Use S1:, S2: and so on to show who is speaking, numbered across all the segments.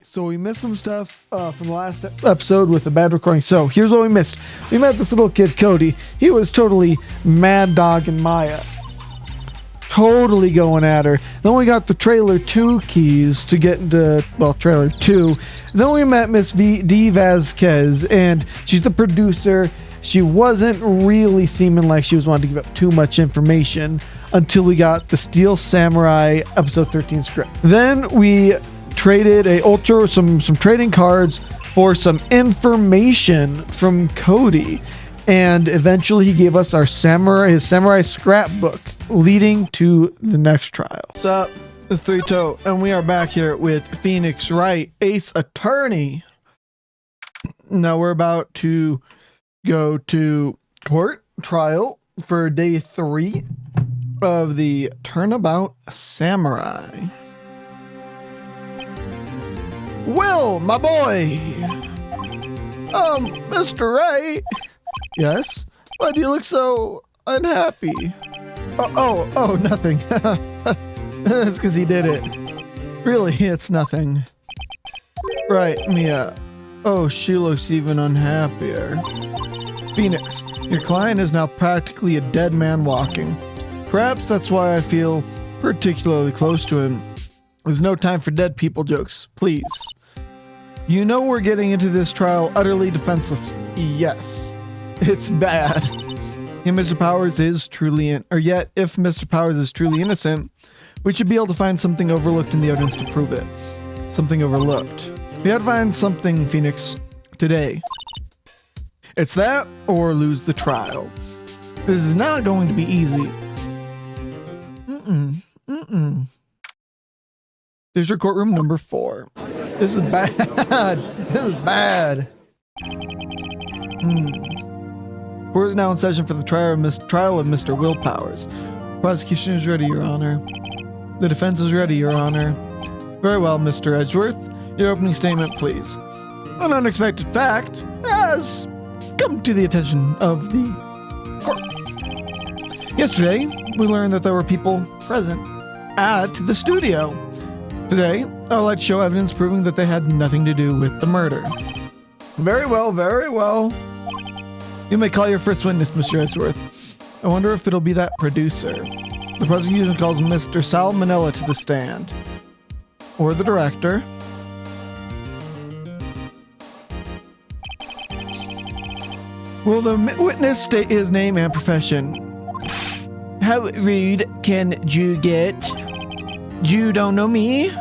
S1: So we missed some stuff from the last episode with the bad recording. So here's what we missed. We met this little kid, Cody. He was totally mad dogging Maya. Totally going at her. Then we got the trailer 2 keys to get into, well, trailer 2. Then we met Miss D. Vasquez, and she's the producer. She wasn't really seeming like she was wanting to give up too much information until we got the Steel Samurai episode 13 script. Then we traded some trading cards for some information from Cody, and eventually he gave us his samurai scrapbook leading to the next trial. What's up? It's 3-Toe, and we are back here with Phoenix Wright, Ace Attorney. Now we're about to go to court trial for day 3 of the Turnabout Samurai. Will, my boy! Mr. Wright? Yes? Why do you look so unhappy? Oh, nothing. It's because he did it. Really, it's nothing. Right, Mia. Oh, she looks even unhappier. Phoenix, your client is now practically a dead man walking. Perhaps that's why I feel particularly close to him. There's no time for dead people jokes, please. You know we're getting into this trial utterly defenseless. Yes, it's bad. If Mr. Powers is truly innocent, we should be able to find something overlooked in the evidence to prove it. Something overlooked. We had to find something, Phoenix, today. It's that or lose the trial. This is not going to be easy. There's your courtroom number 4. This is bad. This is bad. Court is now in session for the trial of Mr. Will Powers. Prosecution is ready, Your Honor. The defense is ready, Your Honor. Very well, Mr. Edgeworth. Your opening statement, please. An unexpected fact has come to the attention of the court. Yesterday, we learned that there were people present at the studio. Today, I would like to show evidence proving that they had nothing to do with the murder. Very well, very well. You may call your first witness, Mr. Edgeworth. I wonder if it'll be that producer. The prosecution calls Mr. Sal Manella to the stand. Or the director. Will the witness state his name and profession? How rude can you get? You don't know me?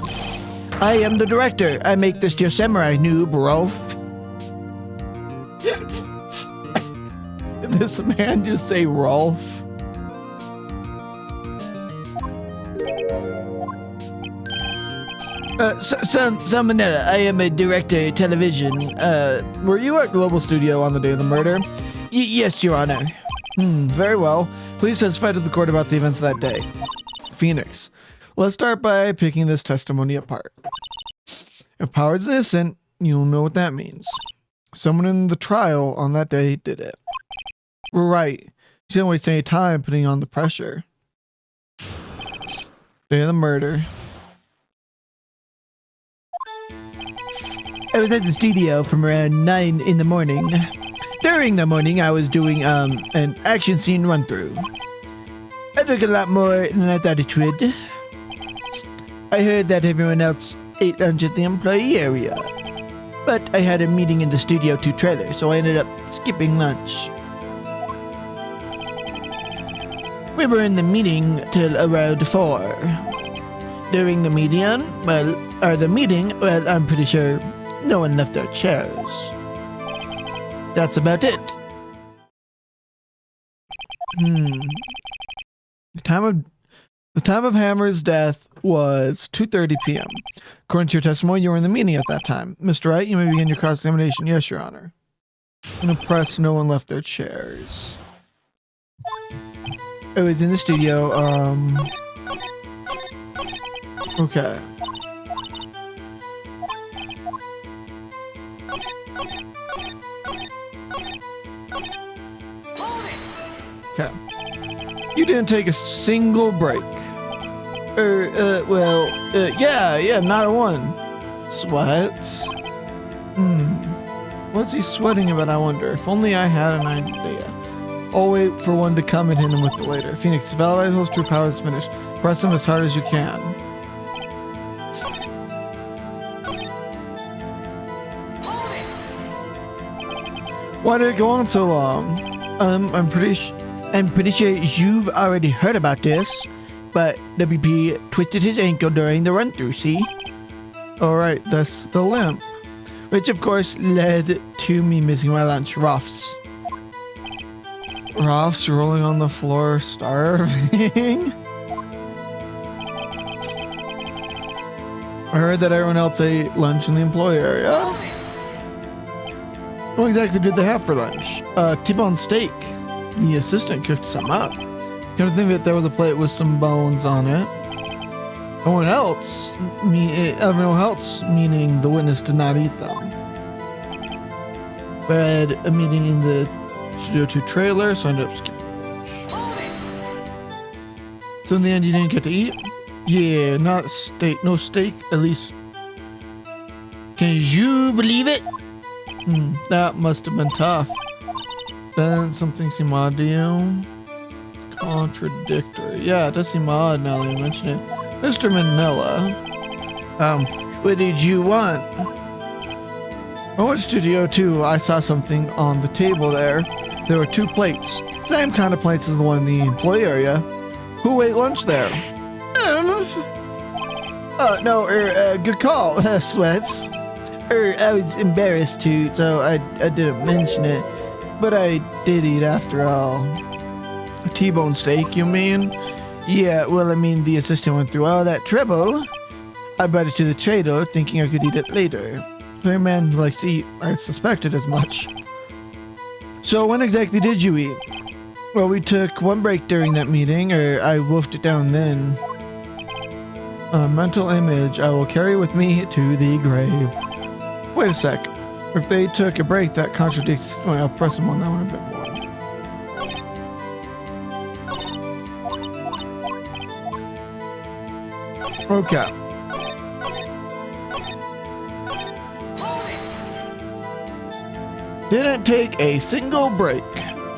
S1: I am the director. I make this your samurai noob, Rolf. Did this man just say Rolf? Salmonella, I am a director of television. Were you at Global Studio on the day of the murder? Yes, Your Honor. Very well. Please testify to the court about the events of that day. Phoenix. Let's start by picking this testimony apart. If Powers is innocent, you'll know what that means. Someone in the trial on that day did it. We're right. You didn't waste any time putting on the pressure. Day of the murder. I was at the studio from around 9 in the morning. During the morning, I was doing an action scene run-through. I took a lot more than I thought it would. I heard that everyone else ate lunch at the employee area. But I had a meeting in the Studio 2 trailer, so I ended up skipping lunch. We were in the meeting till around 4. During the meeting, I'm pretty sure no one left their chairs. That's about it. The time of Hammer's death was 2:30 p.m. According to your testimony, you were in the meeting at that time. Mr. Wright, you may begin your cross-examination. Yes, Your Honor. I'm impressed no one left their chairs. I was in the studio, okay. Okay. You didn't take a single break. Yeah, not a one. Sweats? What's he sweating about, I wonder? If only I had an idea. I'll wait for one to come and hit him with it later. Phoenix, validate those true powers finished. Press him as hard as you can. Why did it go on so long? I'm pretty sure you've already heard about this, but WP twisted his ankle during the run-through, see? Alright, that's the limp. Which of course led to me missing my lunch. Ruffs rolling on the floor, starving. I heard that everyone else ate lunch in the employee area. What exactly did they have for lunch? T-bone steak. The assistant cooked some up. Come to think of it, there was a plate with some bones on it. Everyone else, meaning the witness, did not eat them. We had a meeting in the Studio 2 trailer, so I ended up skipping lunch. So in the end, you didn't get to eat? Yeah, not steak. No steak, at least. Can you believe it? That must have been tough. Then something seemed odd to you. Contradictory. Yeah, it does seem odd now that you mention it. Mr. Manila. What did you want? I went to Studio 2. I saw something on the table there. There were 2 plates. Same kind of plates as the one in the employee area. Who ate lunch there? Good call, Sweats. I was embarrassed to, so I didn't mention it. But I did eat after all. A T-bone steak, you mean? Yeah, well, I mean, the assistant went through all that trouble. I brought it to the trader, thinking I could eat it later. For a man who likes to eat, I suspected as much. So when exactly did you eat? Well, we took one break during that meeting, or I wolfed it down then. A mental image I will carry with me to the grave. Wait a sec. If they took a break, that contradicts... Well, I'll press them on that one a bit more. Okay. Didn't take a single break.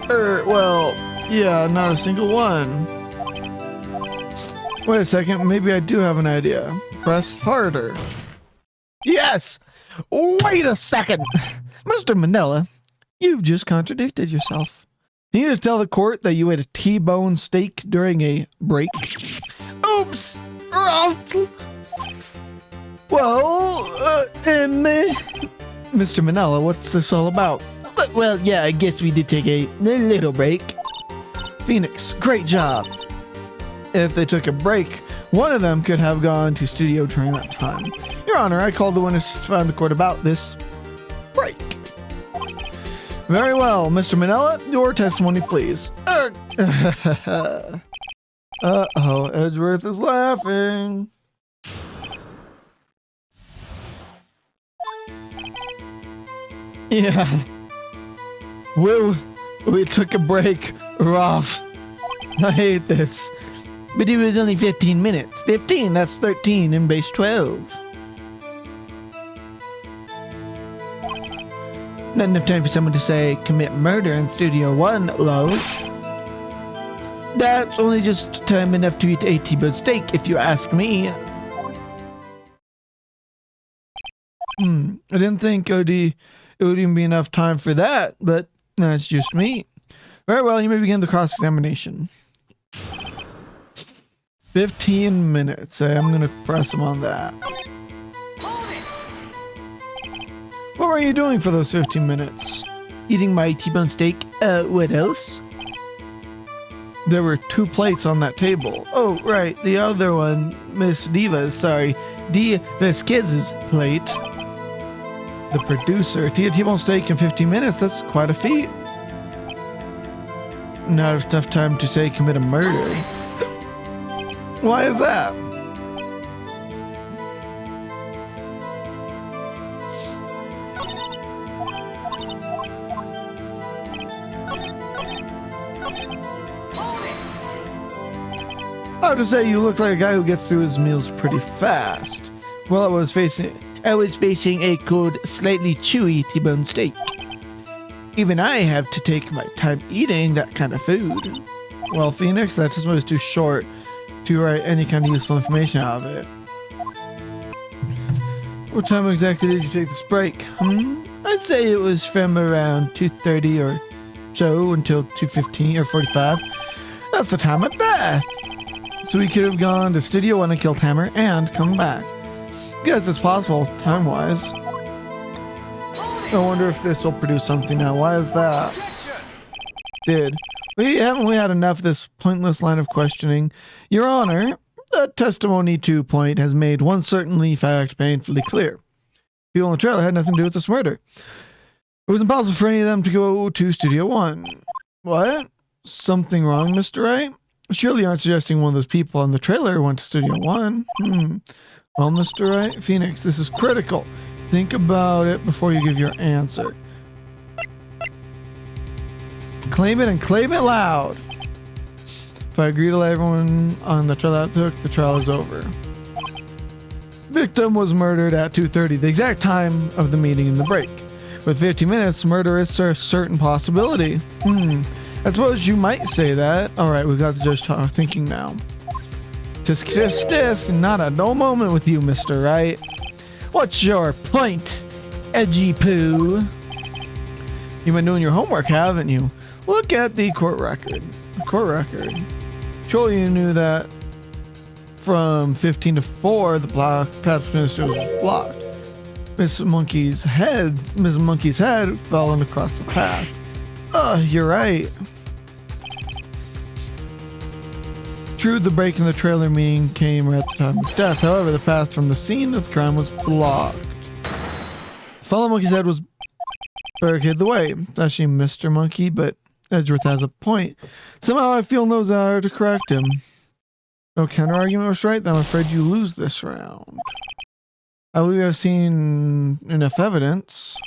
S1: Well, yeah, not a single one. Wait a second, maybe I do have an idea. Press harder. Yes! Wait a second! Mr. Manila, you've just contradicted yourself. Can you just tell the court that you ate a T-bone steak during a break? Oops! Well, Mr. Manila, what's this all about? Well, yeah, I guess we did take a little break. Phoenix, great job. If they took a break, one of them could have gone to studio during that time. Your Honor, I called the witness to find the court about this break. Very well, Mr. Manila, your testimony, please. Uh-oh, Edgeworth is laughing. Yeah. We took a break, Roth. I hate this. But it was only 15 minutes. 15, that's 13 in base 12. Not enough time for someone to say, commit murder in Studio 1, lol. That's only just time enough to eat a T-bone steak, if you ask me. I didn't think, Cody, it would even be enough time for that, but that's just me. Very well, you may begin the cross-examination. 15 minutes. I'm going to press him on that. What were you doing for those 15 minutes? Eating my T-bone steak. What else? There were 2 plates on that table. Oh, right. The other one, Miss Diva's, sorry, D. Vasquez's plate. The producer. T-bone steak in 15 minutes. That's quite a feat. Not enough time to say commit a murder. Why is that? I have to say, you look like a guy who gets through his meals pretty fast. Well, I was facing I was facing a cold, slightly chewy T-bone steak. Even I have to take my time eating that kind of food. Well, Phoenix, that just was too short to write any kind of useful information out of it. What time exactly did you take this break? I'd say it was from around 2:30 or so until 2:15 or 45. That's the time of death. So we could have gone to Studio 1 and killed Hammer and come back. Guess it's possible, time-wise. I wonder if this will produce something now. Why is that? Haven't we had enough of this pointless line of questioning? Your Honor, the testimony 2 point has made one certainly fact painfully clear. People in the trailer had nothing to do with this murder. It was impossible for any of them to go to Studio 1. What? Something wrong, Mr. Wright? Surely you aren't suggesting one of those people in the trailer went to Studio 1? Well, Mr. Wright, Phoenix, this is critical. Think about it before you give your answer. Claim it and claim it loud. If I agree to let everyone on the trial out the trial is over. Victim was murdered at 2:30, the exact time of the meeting in the break. With 50 minutes, murder is a certain possibility. I suppose you might say that. Alright, we've got the judge thinking now. Tisk, not a dull moment with you, Mr. Wright. What's your point, edgy poo? You've been doing your homework, haven't you? Look at the court record. Surely you knew that from 15 to 4, the path minister was blocked. Mrs. Monkey's head fell across the path. You're right. True, the break in the trailer meeting came right at the time of his death. However, the path from the scene of the crime was blocked. Fellow Monkey's head was barricaded the way. It's actually Mr. Monkey, but Edgeworth has a point. Somehow I feel knows how to correct him. No counter-argument was right, then I'm afraid you lose this round. I believe I've seen enough evidence.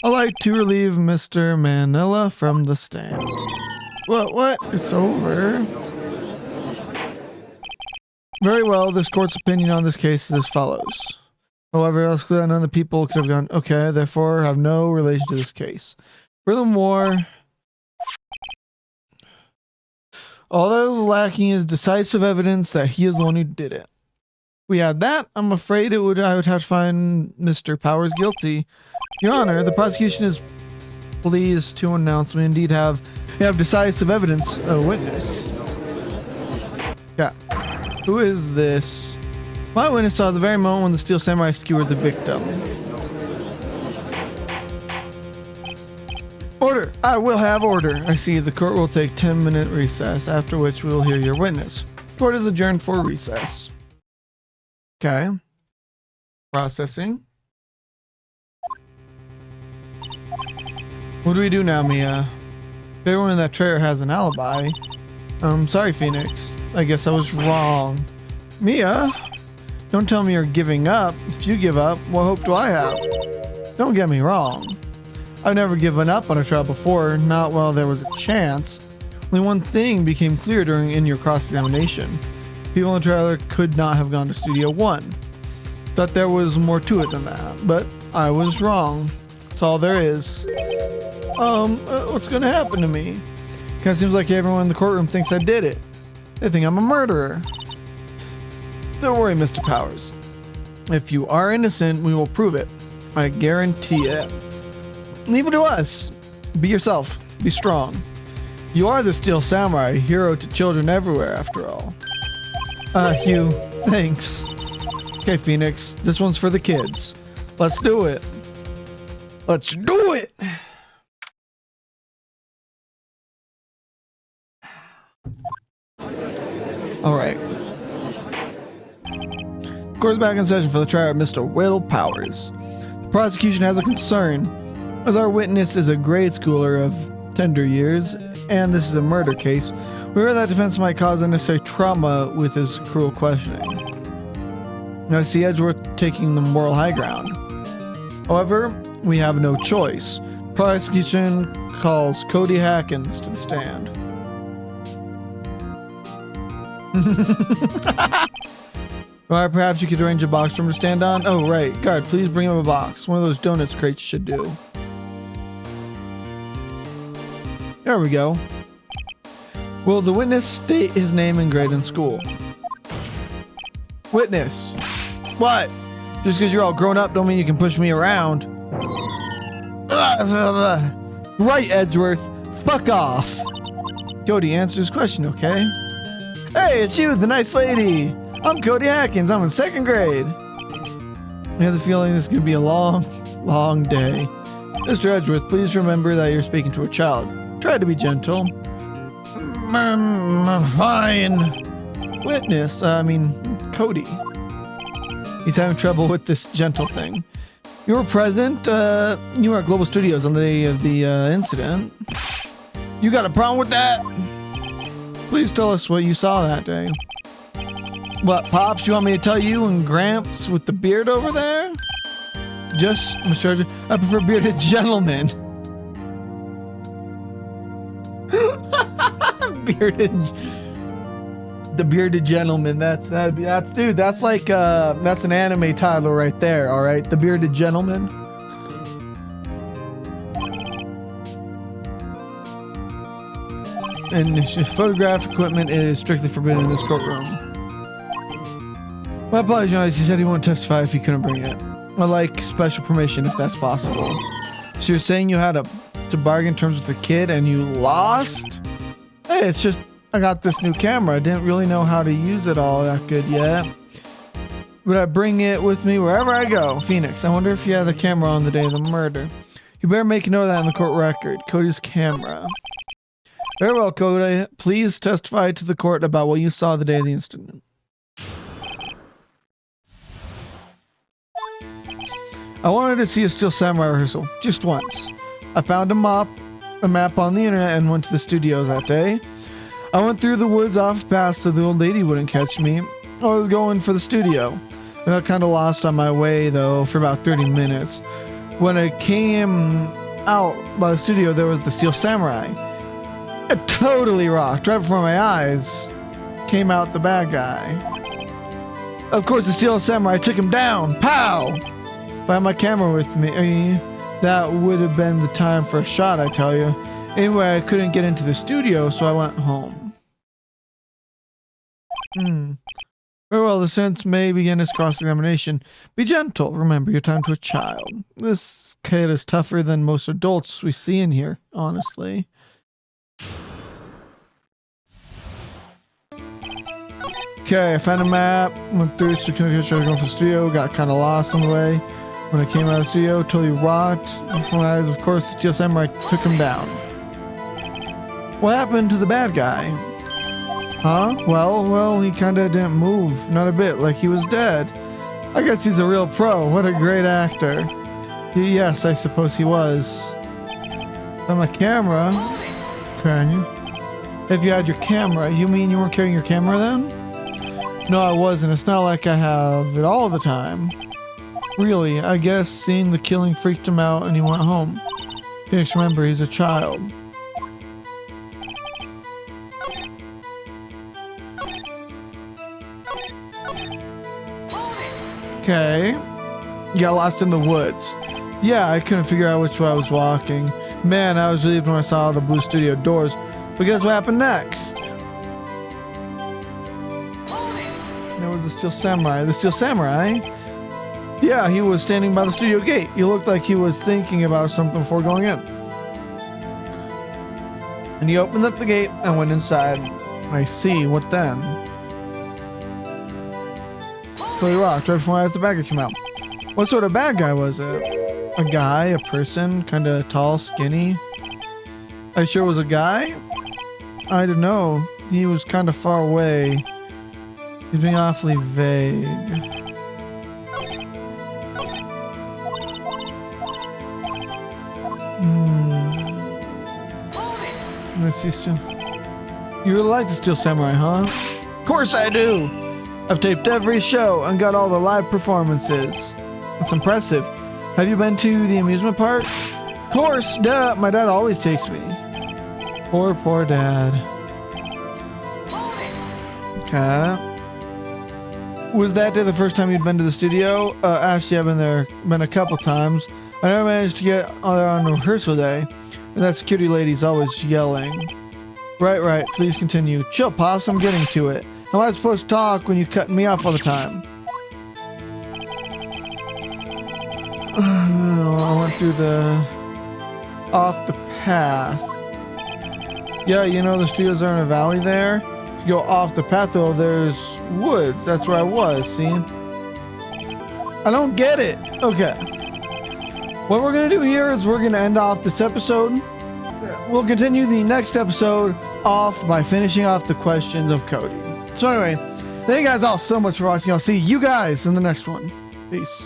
S1: I'd like to relieve Mr. Manila from the stand. What? It's over. Very well, this court's opinion on this case is as follows. However, else none of the people could have gone, okay, therefore have no relation to this case. Furthermore, all that is lacking is decisive evidence that he is the one who did it. If we had that, I'm afraid I would have to find Mr. Powers guilty. Your Honor, the prosecution is pleased to announce we indeed have decisive evidence, a witness. Yeah. Who is this? My witness saw the very moment when the Steel Samurai skewered the victim. Order! I will have order. I see the court will take 10-minute recess, after which we will hear your witness. Court is adjourned for recess. Okay. Processing. What do we do now, Mia? If everyone in that trailer has an alibi. Sorry, Phoenix. I guess I was wrong. Mia, don't tell me you're giving up. If you give up, what hope do I have? Don't get me wrong. I've never given up on a trial before, not while there was a chance. Only one thing became clear in your cross-examination. People in the trailer could not have gone to Studio 1. Thought there was more to it than that, but I was wrong. That's all there is. What's gonna happen to me? Kinda seems like everyone in the courtroom thinks I did it. They think I'm a murderer. Don't worry, Mr. Powers. If you are innocent, we will prove it. I guarantee it. Leave it to us. Be yourself. Be strong. You are the Steel Samurai, hero to children everywhere, after all. Hugh, thanks. Okay, Phoenix, this one's for the kids. Let's do it. Let's do it! Alright. Court's back in session for the trial of Mr. Will Powers. The prosecution has a concern, as our witness is a grade schooler of tender years, and this is a murder case. We fear that defense might cause unnecessary trauma with his cruel questioning. I see Edgeworth taking the moral high ground. However, we have no choice. Prosecution calls Cody Hackins to the stand. Or perhaps you could arrange a box for him to stand on. Oh, right. Guard, please bring him a box. One of those donuts crates should do. There we go. Will the witness state his name and grade in school? Witness. What? Just because you're all grown up don't mean you can push me around. Right, Edgeworth. Fuck off. Cody, answer his question, okay? Hey, it's you, the nice lady. I'm Cody Atkins. I'm in 2nd grade. I have the feeling this is going to be a long, long day. Mr. Edgeworth, please remember that you're speaking to a child. Try to be gentle. Fine. Witness, Cody. He's having trouble with this gentle thing. You were present. You were at Global Studios on the day of the incident. You got a problem with that? Please tell us what you saw that day. What, Pops, you want me to tell you and Gramps with the beard over there? Just, Mr. Edgeworth, I prefer bearded gentlemen. The bearded gentleman. That's dude. That's like that's an anime title right there. All right, the bearded gentleman. And photograph equipment is strictly forbidden in this courtroom. My apologies. He said he wouldn't testify if he couldn't bring it. I'd like special permission if that's possible. So you're saying you had to bargain terms with the kid and you lost? Hey, it's just I got this new camera. I didn't really know how to use it all that good yet. But I bring it with me wherever I go. Phoenix, I wonder if you had the camera on the day of the murder. You better make a note of that in the court record. Cody's camera. Very well, Cody. Please testify to the court about what you saw the day of the incident. I wanted to see a Steel Samurai rehearsal, just once. I found a map on the internet and went to the studios that day. I went through the woods off past so the old lady wouldn't catch me. I was going for the studio. I got kind of lost on my way though for about 30 minutes. When I came out by the studio, there was the Steel Samurai. It totally rocked. Right before my eyes came out the bad guy. Of course, the Steel Samurai took him down. Pow! If I had my camera with me, that would have been the time for a shot, I tell you. Anyway, I couldn't get into the studio, so I went home. Very well, the sentence may begin its cross-examination. Be gentle. Remember your time to a child. This kid is tougher than most adults we see in here, honestly. Okay, I found a map, went through, so going for the studio, got kind of lost on the way. When I came out of the studio, totally rocked. Before my eyes, of course, the Steel Samurai took him down. What happened to the bad guy? Huh? Well, he kinda didn't move, not a bit, like he was dead. I guess he's a real pro. What a great actor. Yes, I suppose he was. On my camera. Okay. If you had your camera, you mean you weren't carrying your camera then? No, I wasn't. It's not like I have it all the time. Really, I guess seeing the killing freaked him out and he went home. Phoenix, remember, he's a child. Okay. You got lost in the woods. Yeah, I couldn't figure out which way I was walking. Man, I was relieved when I saw the blue studio doors. But guess what happened next? There was the Steel Samurai. The Steel Samurai? Yeah, he was standing by the studio gate. He looked like he was thinking about something before going in. And he opened up the gate and went inside. I see. What then? Totally rocked. Right before my eyes, the bad guy came out. What sort of bad guy was it? A guy? A person? Kinda tall, skinny? Are you sure it was a guy? I don't know. He was kinda far away. He's being awfully vague. You really like the Steel Samurai, huh? Of course I do! I've taped every show and got all the live performances. That's impressive. Have you been to the amusement park? Of course, duh! My dad always takes me. Poor dad. Okay. Was that day the first time you'd been to the studio? Actually, I've been a couple times. I never managed to get on rehearsal day. And that security lady's always yelling. Right, please continue. Chill, Pops, I'm getting to it. How am I supposed to talk when you cutting me off all the time? I went through off the path. Yeah, you know the studios are in a valley there? If you go off the path though, there's woods. That's where I was, see? I don't get it. Okay. What we're going to do here is we're going to end off this episode. We'll continue the next episode off by finishing off the questions of Cody. So anyway, thank you guys all so much for watching. I'll see you guys in the next one. Peace.